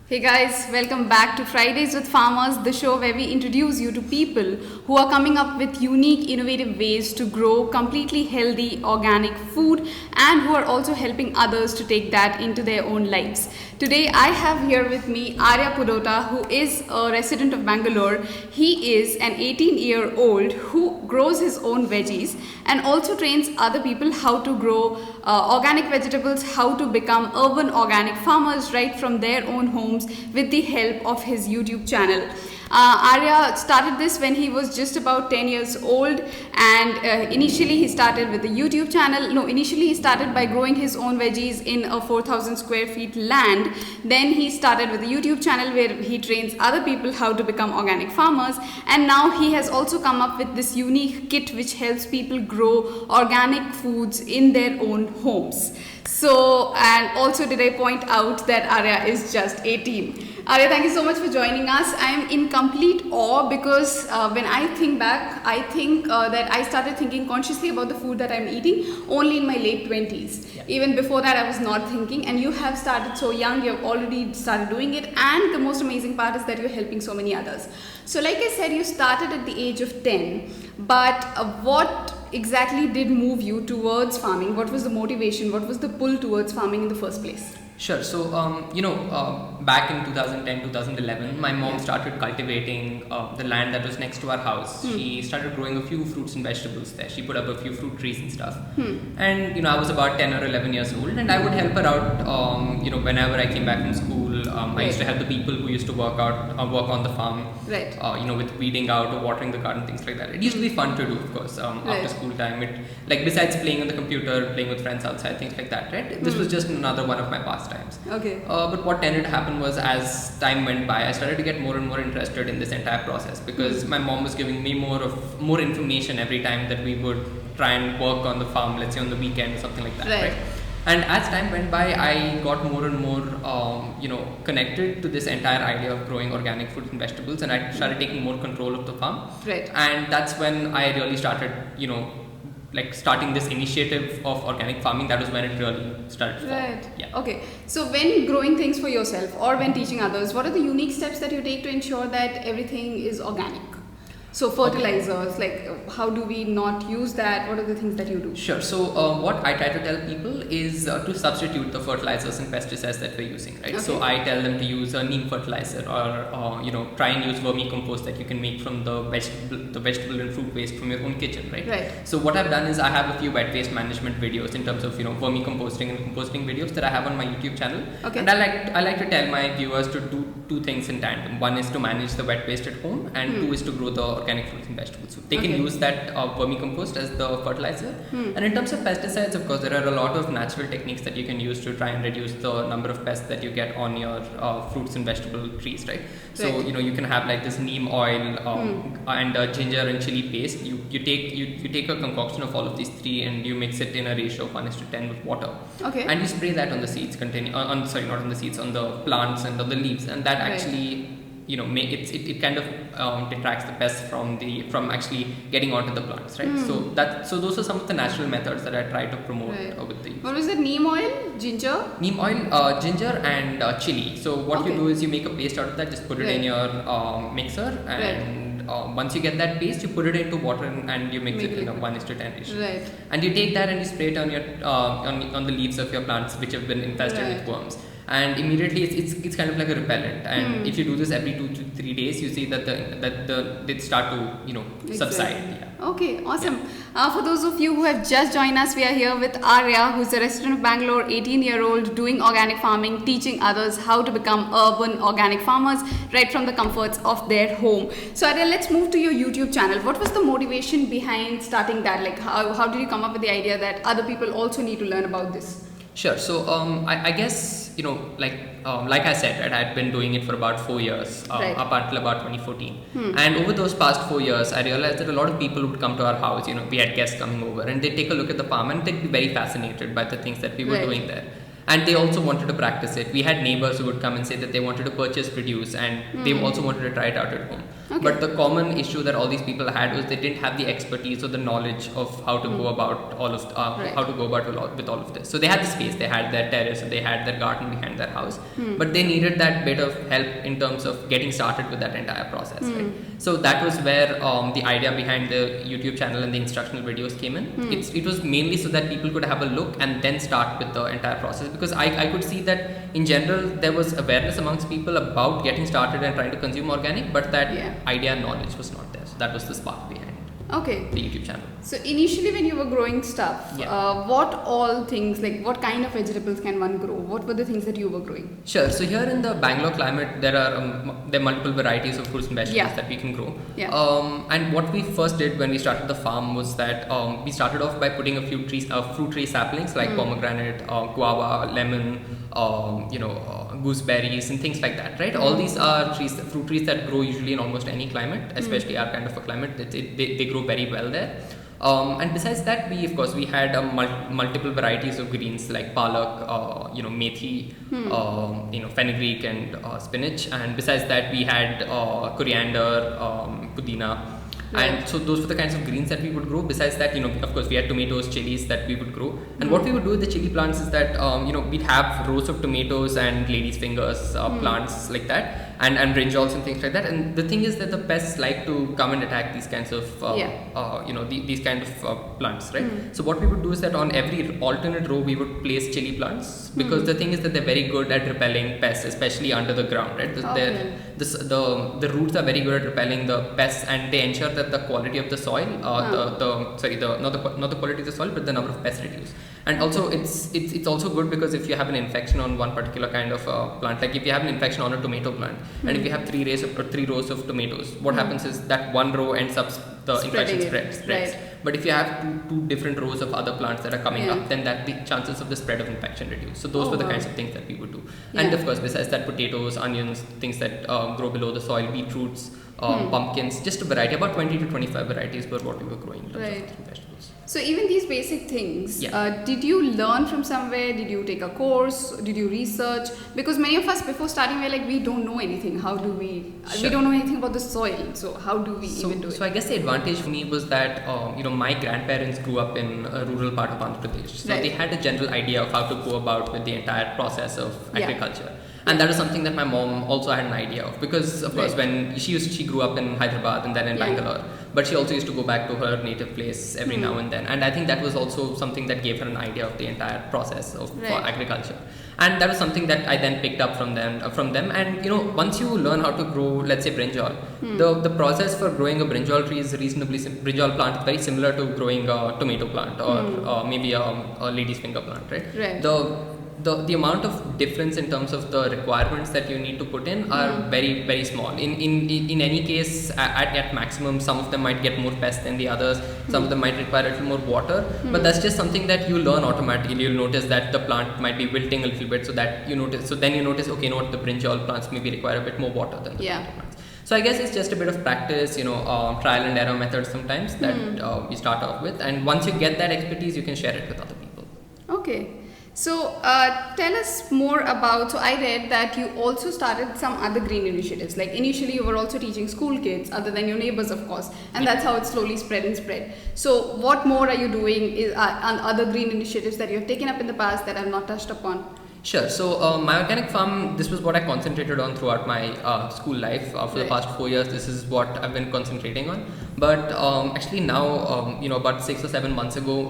Hey guys, welcome back to Fridays with Farmers, the show where we introduce you to people who are coming up with unique, innovative ways to grow completely healthy, organic food and who are also helping others to take that into their own lives. Today I have here with me Arya Pudota, who is a resident of Bangalore. He is an 18-year-old who grows his own veggies and also trains other people how to grow organic vegetables, how to become urban organic farmers right from their own homes with the help of his YouTube channel. Arya started this when he was just about 10 years old, and initially he started with the YouTube channel. No, initially he started by growing his own veggies in a 4,000 square feet land. Then he started with the YouTube channel where he trains other people how to become organic farmers, and now he has also come up with this unique kit which helps people grow organic foods in their own homes. So, and also did I point out that Arya is just 18. Arya, thank you so much for joining us. I am in complete awe because when I think back, I think that I started thinking consciously about the food that I'm eating only in my late 20s. Yeah. Even before that, I was not thinking, and you have started so young, you have already started doing it, and the most amazing part is that you're helping so many others. So like I said, you started at the age of 10, but what exactly did move you towards farming? What was the motivation? What was the pull towards farming in the first place? Sure. So, back in 2010, 2011, my mom started cultivating the land that was next to our house. She started growing a few fruits and vegetables there. She put up a few fruit trees and stuff. And, I was about 10 or 11 years old, and I would help her out, whenever I came back from school. I used to help the people who used to work on the farm, right. With weeding out or watering the garden, things like that. It used to be fun to do, of course, after school time. Besides playing on the computer, playing with friends outside, things like that, right? This was just another one of my pastimes. Okay. But what tended to happen was, as time went by, I started to get more and more interested in this entire process because my mom was giving me more information every time that we would try and work on the farm, let's say on the weekend or something like that, right? And as time went by, I got more and more, connected to this entire idea of growing organic fruits and vegetables, and I started taking more control of the farm. Right. And that's when I really started, starting this initiative of organic farming. That was when it really started. Right. Yeah. Okay. So when growing things for yourself or when teaching others, what are the unique steps that you take to ensure that everything is organic? So fertilizers, how do we not use that? What are the things that you do? Sure. So what I try to tell people is to substitute the fertilizers and pesticides that we're using, right? Okay. So I tell them to use a neem fertilizer or try and use vermicompost that you can make from the vegetable and fruit waste from your own kitchen, right? Right. So what I've done is I have a few wet waste management videos in terms of vermicomposting and composting videos that I have on my YouTube channel. Okay. And I like to tell my viewers to do two things in tandem. One is to manage the wet waste at home, and two is to grow the organic fruits and vegetables. So they can use that vermicompost as the fertilizer. And in terms of pesticides, of course, there are a lot of natural techniques that you can use to try and reduce the number of pests that you get on your fruits and vegetable trees, right? So you can have like this neem oil and ginger and chili paste. You take a concoction of all of these three and you mix it in a ratio of 1:10 with water. Okay. And you spray that on the seeds not on the seeds, on the plants and on the leaves, and that actually it kind of detracts the pests from actually getting onto the plants, right? So those are some of the natural methods that I try to promote with the. What was it? Neem oil, ginger? Neem oil, ginger, and chili. So what you do is you make a paste out of that. Just put it in your mixer, and once you get that paste, you put it into water and you mix it in a 1:10 ratio. Right. And you take that and you spray it on your on the leaves of your plants which have been infested with worms. And immediately it's kind of like a repellent, and if you do this every 2 to 3 days, you see that they start to subside. Yeah. Okay, awesome. For those of you who have just joined us, we are here with Arya, who's a resident of Bangalore, 18-year-old, doing organic farming, teaching others how to become urban organic farmers right from the comforts of their home. So Arya, let's move to your YouTube channel. What was the motivation behind starting that? How did you come up with the idea that other people also need to learn about this? Sure. So I guess like I said, right, I'd been doing it for about 4 years up until about 2014. And over those past 4 years, I realized that a lot of people would come to our house. We had guests coming over, and they'd take a look at the farm and they'd be very fascinated by the things that we were doing there. And they also wanted to practice it. We had neighbors who would come and say that they wanted to purchase produce, and they also wanted to try it out at home. Okay. But the common issue that all these people had was they didn't have the expertise or the knowledge of how to go about all of Right. how to go about with all of this. So they had the space, they had their terrace, they had their garden behind their house, but they needed that bit of help in terms of getting started with that entire process. Right? So that was where the idea behind the YouTube channel and the instructional videos came in. It was mainly so that people could have a look and then start with the entire process, because I could see that in general there was awareness amongst people about getting started and trying to consume organic, but that idea and knowledge was not there. So that was the spark behind the YouTube channel. So initially when you were growing stuff, what all things, like what kind of vegetables can one grow? What were the things that you were growing? Sure. So here in the Bangalore climate, there are multiple varieties of fruits and vegetables that we can grow. And what we first did when we started the farm was that we started off by putting a few fruit tree saplings like pomegranate, guava, lemon, gooseberries and things like that. Right. All these are fruit trees that grow usually in almost any climate, especially our kind of a climate. They grow very well there. And besides that, we had multiple varieties of greens like palak, methi, fenugreek and spinach. And besides that, we had coriander, pudina. And so those were the kinds of greens that we would grow. Besides that, of course, we had tomatoes, chilies that we would grow. And what we would do with the chili plants is that, we'd have rows of tomatoes and lady's fingers plants like that. And brinjals and things like that. And the thing is that the pests like to come and attack these kinds of, these kind of plants, right? So what we would do is that on every alternate row, we would place chili plants, because the thing is that they're very good at repelling pests, especially under the ground, right? The roots are very good at repelling the pests, and they ensure that the quality of the soil, not the quality of the soil, but the number of pests reduced. And also it's also good because if you have an infection on one particular kind of plant, like if you have an infection on a tomato plant, and if you have three rows of tomatoes, what happens is that one row ends up the infection spreads. Right. But if you have two different rows of other plants that are coming up, then the chances of the spread of infection reduce. So those were the kinds of things that we would do. And of course, besides that, potatoes, onions, things that grow below the soil, beetroots, pumpkins, just a variety, about 20 to 25 varieties were what we were growing in terms of vegetables. So even these basic things, did you learn from somewhere? Did you take a course? Did you research? Because many of us before starting we're like, we don't know anything. How do we? We don't know anything about the soil. So how do we even do it? So I guess the advantage for me was that my grandparents grew up in a rural part of Andhra Pradesh. So they had a general idea of how to go about with the entire process of agriculture. And that was something that my mom also had an idea of, because of course when she grew up in Hyderabad and then in Bangalore, but she also used to go back to her native place every now and then. And I think that was also something that gave her an idea of the entire process of for agriculture. And that was something that I then picked up from them. And once you learn how to grow, let's say brinjal, the process for growing a brinjal tree is brinjal plant is very similar to growing a tomato plant or maybe a lady's finger plant, right? The amount of difference in terms of the requirements that you need to put in are very, very small. In any case, at maximum, some of them might get more pests than the others. Some of them might require a little more water. But that's just something that you learn automatically. You'll notice that the plant might be wilting a little bit, so then you notice, okay, the brinjal plants maybe require a bit more water than the tomato plants. So I guess it's just a bit of practice, trial and error methods sometimes that we start off with. And once you get that expertise, you can share it with other people. Okay. So tell us more about, so I read that you also started some other green initiatives. Like initially you were also teaching school kids other than your neighbors, of course, and that's how it slowly spread. So what more are you doing on other green initiatives that you have taken up in the past that I have not touched upon? Sure. So my organic farm, this was what I concentrated on throughout my school life. For the past 4 years, this is what I've been concentrating on. But actually now, about 6 or 7 months ago,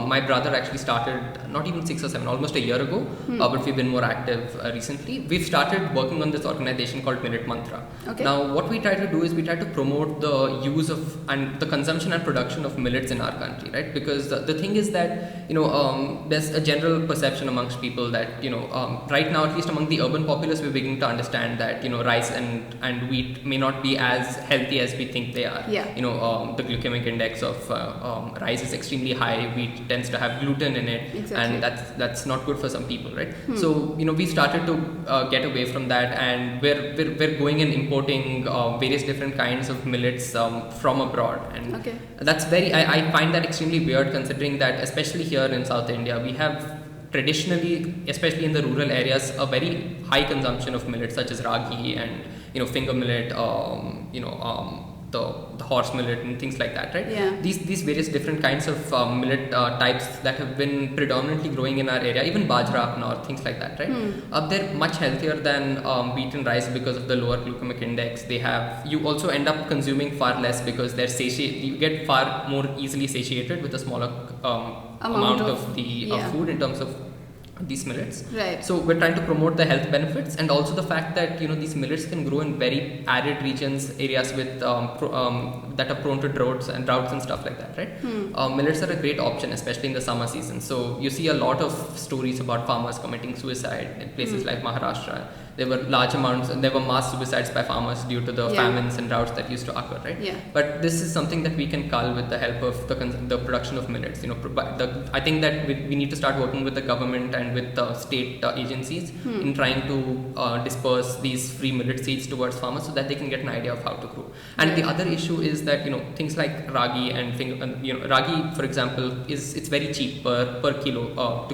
my brother actually started, not even 6 or 7, almost a year ago, but we've been more active recently. We've started working on this organization called Millet Mantra. Okay. Now, what we try to do is we try to promote the use of and the consumption and production of millets in our country, right? Because the thing is that, there's a general perception amongst people that, right now, at least among the urban populace, we're beginning to understand that, rice and wheat may not be as healthy as we think they are. The glycemic index of rice is extremely high. Wheat tends to have gluten in it, and that's not good for some people, right? So we started to get away from that, and we're going and importing various different kinds of millets from abroad, and that's I find that extremely weird, considering that especially here in South India we have traditionally, especially in the rural areas, a very high consumption of millets such as ragi and finger millet, the horse millet and things like that, right? Yeah. These various different kinds of millet types that have been predominantly growing in our area, even bajra up north, things like that, right? They're much healthier than wheat and rice because of the lower glycemic index. You also end up consuming far less because they're you get far more easily satiated with a smaller amount of the food in terms of these millets. Right. So we're trying to promote the health benefits and also the fact that these millets can grow in very arid regions, areas with that are prone to droughts and stuff like that, right? Millets are a great option, especially in the summer season. So you see a lot of stories about farmers committing suicide in places like Maharashtra. There were mass suicides by farmers due to the famines and droughts that used to occur, right? Yeah. But this is something that we can cull with the help of the production of millets. I think that we need to start working with the government and with the state agencies in trying to disperse these free millet seeds towards farmers so that they can get an idea of how to grow. And the other issue is that things like ragi and ragi, for example, it's very cheap per kilo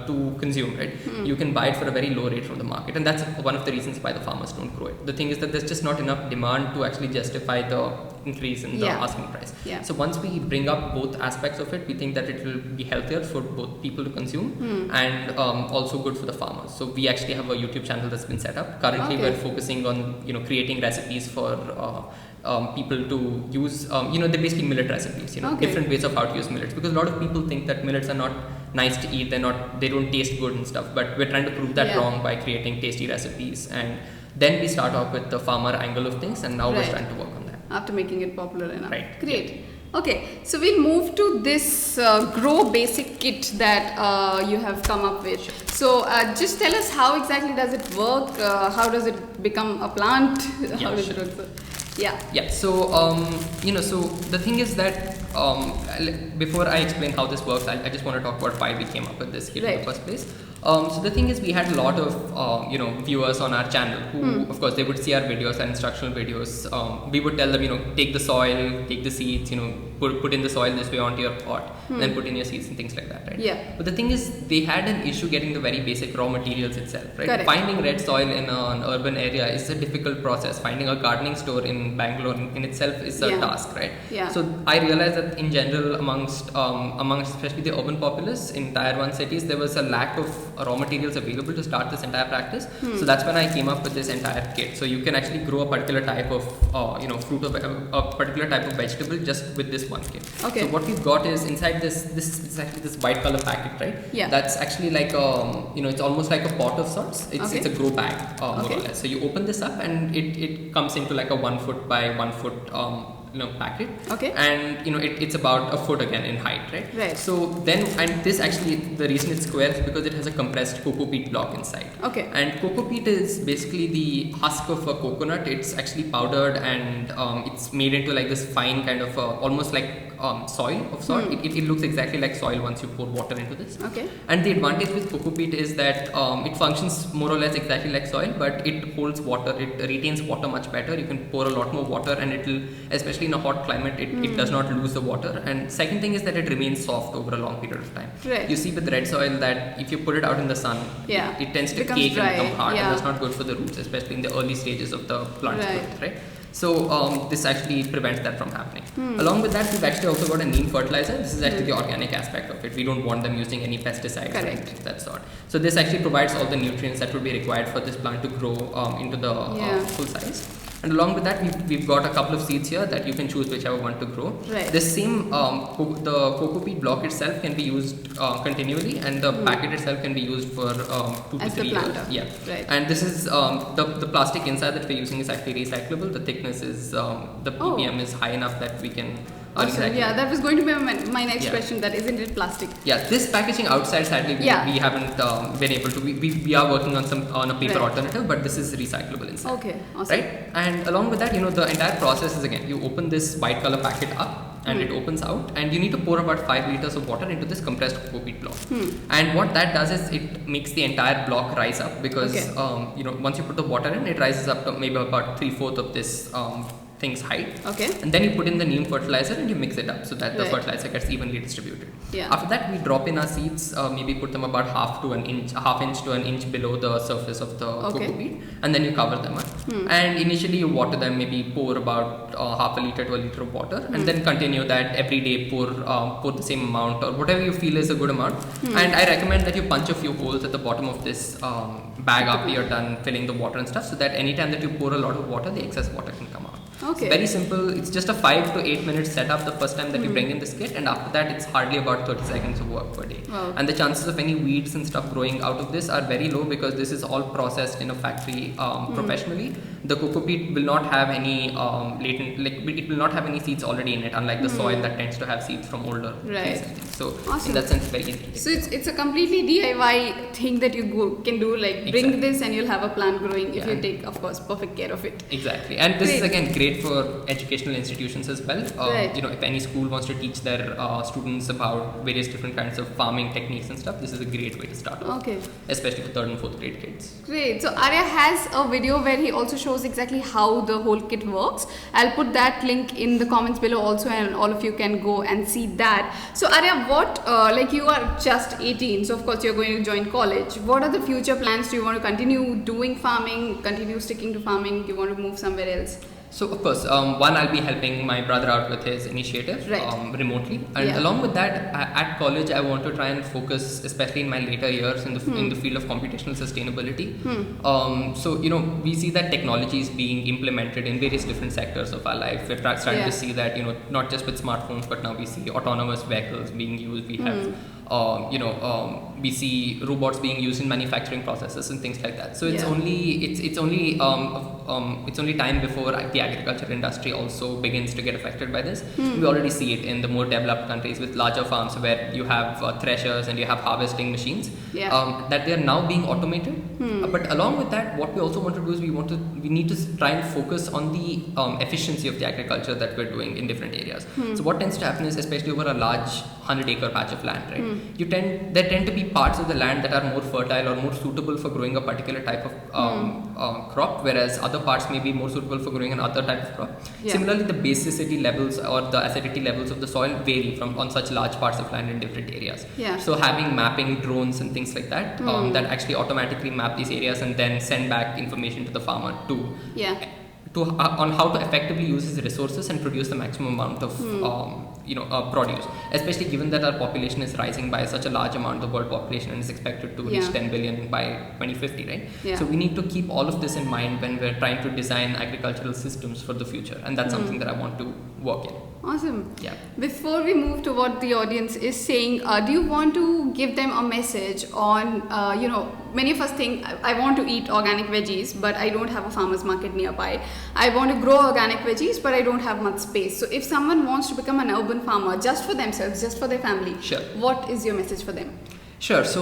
to consume, right? You can buy it for a very low rate from the market, and that's one of the reasons why the farmers don't grow it. The thing is that there's just not enough demand to actually justify the increase in the asking price. Yeah. So once we bring up both aspects of it, we think that it will be healthier for both people to consume and also good for the farmers. So we actually have a YouTube channel that's been set up. Currently we're focusing on creating recipes for people to use they're basically millet recipes, different ways of how to use millets, because a lot of people think that millets are not nice to eat, they don't taste good and stuff, but we're trying to prove that wrong by creating tasty recipes. And then we start off with the farmer angle of things, and now we're trying to work on that after making it popular enough. Right. Great. Okay, so we'll move to this grow basic kit that you have come up with. Sure. So just tell us, how exactly does it work? How does it become a plant? How does it work? Yeah. So so the thing is that before I explain how this works, I just want to talk about why we came up with this kit in the first place. So the thing is, we had a lot of viewers on our channel who, of course, they would see our videos, our instructional videos. We would tell them, take the soil, take the seeds, put in the soil this way onto your pot, then put in your seeds and things like that, right? Yeah. But the thing is, they had an issue getting the very basic raw materials itself, right? Correct. Finding red soil in an urban area is a difficult process. Finding a gardening store in Bangalore in itself is a task, right? Yeah. So I realized that in general, amongst especially the urban populace in tier 1 cities, there was a lack of raw materials available to start this entire practice. So that's when I came up with this entire kit. So you can actually grow a particular type of fruit of a particular type of vegetable just with this one kit. Okay. So what we've got is inside this is actually this white color packet, right? Yeah. That's actually like it's almost like a pot of sorts. It's a grow bag more or less. So you open this up and it comes into like a 1 foot by 1 foot packet. Okay. And it's about a foot again in height, right? Right. So then, and this actually, the reason it's square is because it has a compressed cocoa peat block inside. Okay. And cocoa peat is basically the husk of a coconut. It's actually powdered and it's made into like this fine kind of almost like soil of sort. It looks exactly like soil once you pour water into this. Okay. And the advantage with cocoa peat is that it functions more or less exactly like soil, but it holds water. It retains water much better. You can pour a lot more water, and it will, especially in a hot climate, it does not lose the water. And second thing is that it remains soft over a long period of time. Right. You see with red soil that if you put it out in the sun, it tends to Becomes cake dry. and become hard, Yeah. and that's not good for the roots, especially in the early stages of the plant's Right. growth, right? So this actually prevents that from happening. Along with that, we've actually also got a neem fertilizer. This is actually the organic aspect of it. We don't want them using any pesticides or anything of that sort. So this actually provides all the nutrients that would be required for this plant to grow into the full size. And along with that, we've got a couple of seeds here that you can choose whichever one to grow. Right. This same the cocoa peat block itself can be used continually, and the packet itself can be used for 2 to 3 years. Yeah. Right. And this is the plastic inside that we're using is actually recyclable. The thickness is the ppm is high enough that we can. Awesome. Yeah, that was going to be my next question. That isn't it plastic? Yeah, this packaging outside, sadly, we haven't been able to. We are working on a paper alternative, but this is recyclable inside. Okay, awesome. Right, and along with that, the entire process is, again, you open this white color packet up, and it opens out, and you need to pour about 5 liters of water into this compressed cocoa peat block. And what that does is it makes the entire block rise up, because once you put the water in, it rises up to maybe about 3/4 of this things hide. Okay. And then you put in the neem fertilizer and you mix it up so that the Right. fertilizer gets evenly distributed. Yeah. After that, we drop in our seeds, maybe put them about half inch to an inch below the surface of the Okay. cocoa bean, and then you cover them up. And initially you water them, maybe pour about half a liter to a liter of water, and then continue that every day. Pour the same amount or whatever you feel is a good amount. And I recommend that you punch a few holes at the bottom of this bag after you're done filling the water and stuff, so that anytime that you pour a lot of water, the excess water can come out. Okay. It's very simple. It's just a 5 to 8 minute setup the first time that you bring in this kit, and after that it's hardly about 30 seconds of work per day. Wow. And the chances of any weeds and stuff growing out of this are very low because this is all processed in a factory professionally. The cocoa peat will not have any latent, like it will not have any seeds already in it, unlike the soil that tends to have seeds from older Right. trees and things. So Awesome. in that sense, very easy. So it's a completely DIY thing that you can do, like bring Exactly. this and you'll have a plant growing if Yeah. you take, of course, perfect care of it. Exactly, and this is Great. again great for educational institutions as well. Right. If any school wants to teach their students about various different kinds of farming techniques and stuff, this is a great way to start off, Okay. especially for 3rd and 4th grade kids. Great. So Arya has a video where he also shows exactly how the whole kit works. I'll put that link in the comments below also, and all of you can go and see that. So Arya, what like you are just 18, so of course you're going to join college. What are the future plans? Do you want to continue doing farming, continue sticking to farming? Do you want to move somewhere else? So of course, one, I'll be helping my brother out with his initiative Right. remotely, and Yeah. along with that, at college, I want to try and focus, especially in my later years, in the field of computational sustainability. So we see that technology is being implemented in various different sectors of our life. We're starting Yeah. to see that not just with smartphones, but now we see autonomous vehicles being used. We have we see robots being used in manufacturing processes and things like that. So it's only time before the agriculture industry also begins to get affected by this. We already see it in the more developed countries with larger farms where you have threshers and you have harvesting machines that they are now being automated. But along with that, what we also want to do is we need to try and focus on the efficiency of the agriculture that we're doing in different areas. So what tends to happen is, especially over a large 100-acre patch of land, right? There tend to be parts of the land that are more fertile or more suitable for growing a particular type of crop, whereas other parts may be more suitable for growing another type of crop. Yeah. Similarly, the basicity levels or the acidity levels of the soil vary on such large parts of land in different areas. Yeah. So having mapping drones and things like that that actually automatically map these areas and then send back information to the farmer on how to effectively use his resources and produce the maximum amount of produce, especially given that our population is rising by such a large amount, the world population, and is expected to reach 10 billion by 2050, right? Yeah. So we need to keep all of this in mind when we're trying to design agricultural systems for the future, and that's something that I want to work in. Awesome. Yeah. Before we move to what the audience is saying, do you want to give them a message on, many of us think, I want to eat organic veggies, but I don't have a farmer's market nearby. I want to grow organic veggies, but I don't have much space. So if someone wants to become an urban farmer just for themselves, just for their family, Sure. what is your message for them? Sure. So,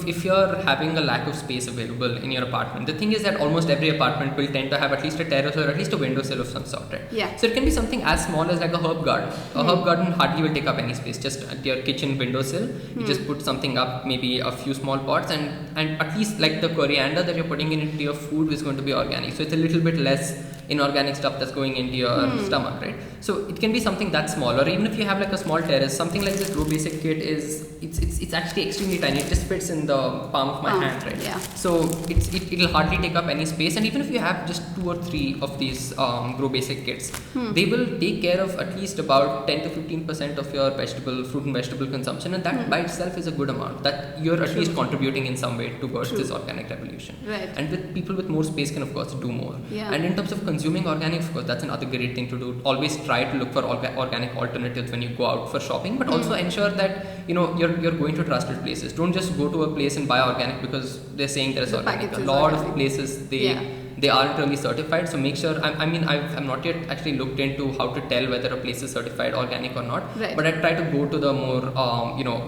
if you're having a lack of space available in your apartment, the thing is that almost every apartment will tend to have at least a terrace or at least a windowsill of some sort, right? Yeah. So it can be something as small as like a herb garden. A herb garden hardly will take up any space. Just at your kitchen windowsill, you just put something up, maybe a few small pots, and at least like the coriander that you're putting into your food is going to be organic. So it's a little bit less inorganic stuff that's going into your stomach, right? So it can be something that small, or even if you have like a small terrace, something like this Grow Basic kit it's actually extremely tiny. It just fits in the palm of my hand, right? Yeah. So it'll hardly take up any space, and even if you have just 2 or 3 of these Grow Basic kits, they will take care of at least about 10 to 15% of your fruit and vegetable consumption, and that by itself is a good amount. That you're at least contributing in some way towards this organic revolution. Right. And with people with more space can of course do more. Yeah. And in terms of consuming organic, of course, that's another great thing to do. Always try to look for organic alternatives when you go out for shopping, but also ensure that you're going to trusted places. Don't just go to a place and buy organic because they're saying there is The organic. package A is lot organic. of places they aren't really certified. So make sure. I've not yet actually looked into how to tell whether a place is certified organic or not. Right. But I try to go to the more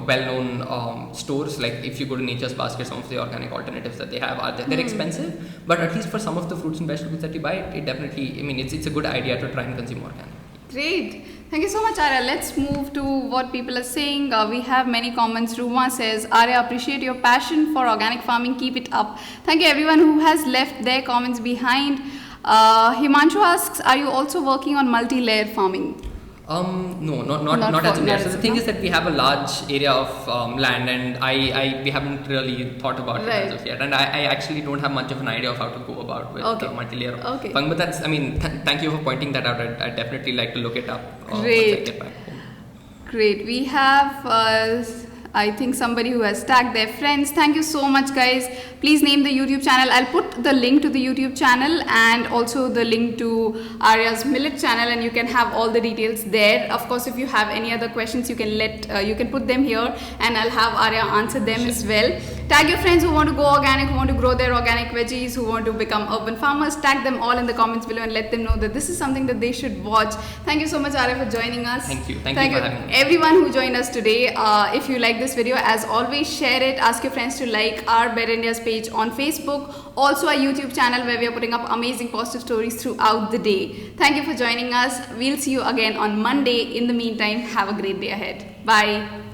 well-known stores. Like if you go to Nature's Basket, some of the organic alternatives that they have are they're expensive, but at least for some of the fruits and vegetables that you buy, it definitely. It's a good idea to try and consume organic. Great. Thank you so much, Arya. Let's move to what people are saying. We have many comments. Ruma says, Arya, appreciate your passion for organic farming. Keep it up. Thank you everyone who has left their comments behind. Himanshu asks, are you also working on multi-layer farming? No, not Not as of yet. for- So the thing is that we have a large area of land, and we haven't really thought about it Right. as of yet. And I actually don't have much of an idea of how to go about with Okay. multi-layer Okay. farming. But that's, I mean, thank you for pointing that out. I'd definitely like to look it up once I Great. get back home. Great. We have, I think, somebody who has tagged their friends. Thank you so much, guys. Please name the YouTube channel. I'll put the link to the YouTube channel and also the link to Arya's Millet channel, and you can have all the details there. Of course, if you have any other questions, you can put them here, and I'll have Arya answer them as well. Tag your friends who want to go organic, who want to grow their organic veggies, who want to become urban farmers. Tag them all in the comments below and let them know that this is something that they should watch. Thank you so much, Arya, for joining us. Thank you. Thank you for having me. Everyone who joined us today. If you like this video, as always, share it. Ask your friends to like our Better India's page on Facebook. Also our YouTube channel where we are putting up amazing positive stories throughout the day. Thank you for joining us. We'll see you again on Monday. In the meantime, have a great day ahead. Bye.